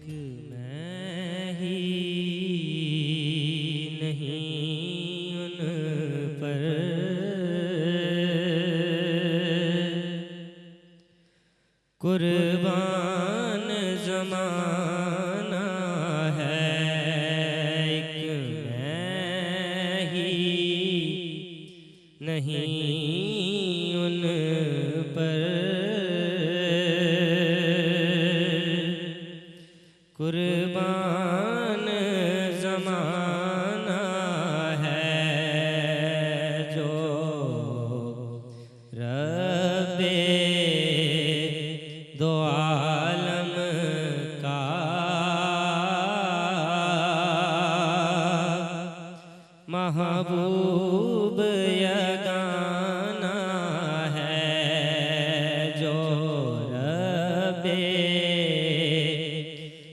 मैं ही नहीं उन पर कुर्बान ज़माना है, एक मैं ही नहीं उन पर कुर्बान ज़माना है, जो रब्बे दो आलम का महबूब यगाना है, जो रब्बे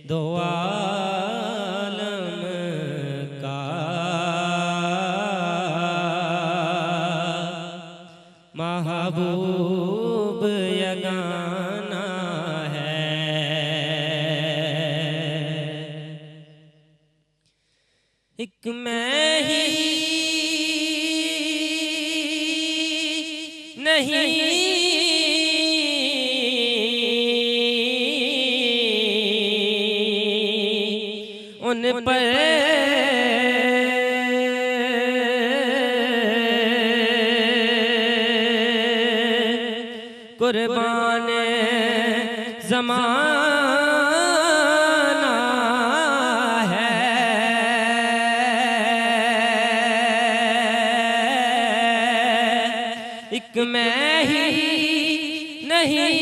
दो आलम का महबूब यगाना है। एक मैं ही नहीं उन पर कुर्बान ज़माना है, एक मैं ही नहीं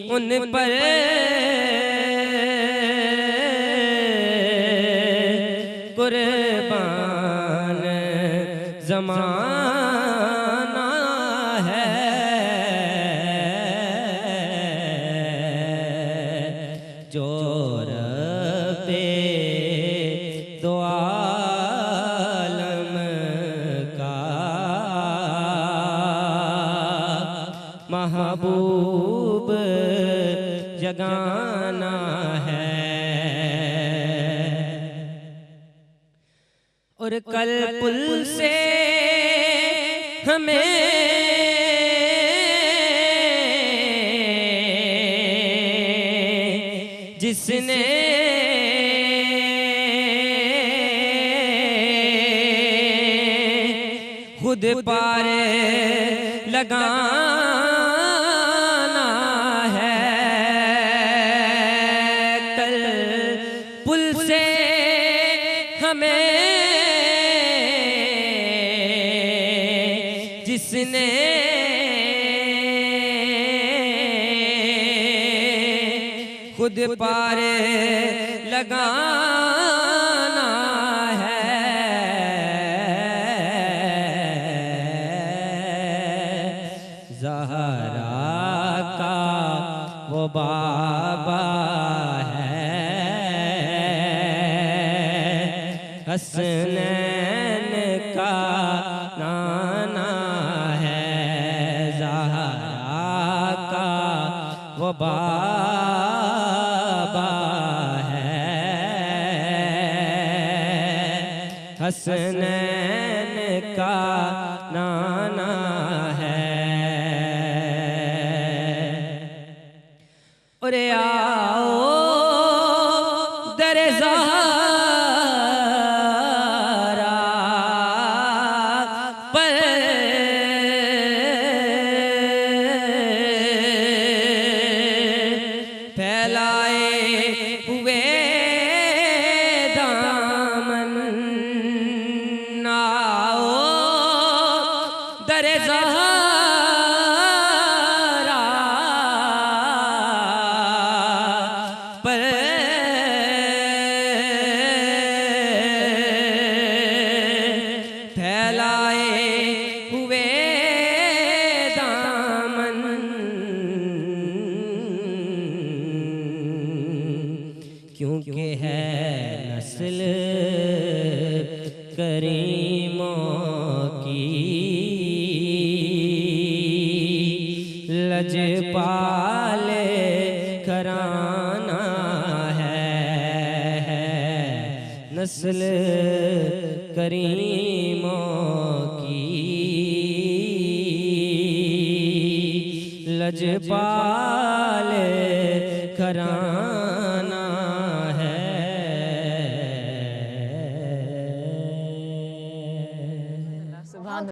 उन पर कुर्बान ज़माना है, जो रब्बे दो आलम का महबूब जगाना है। और कल पुल से हमें जिसने खुद पार लगाना है, कल पुल से हमें जिसने खुद पार लगाना है, ज़हरा का वो बाबा है, हसनैन का नाना है, ज़हरा का वो बाबा है, हसनैन का नाना है। और आओ दरे ज़हरा पर फैलाए हुए दामन, आओ दरे ज़हरा पर फैलाए हुए दामन, क्योंकि है नस्ल करीमों की लजपाल घराना है नस्ल करीमों की लजपाल घराना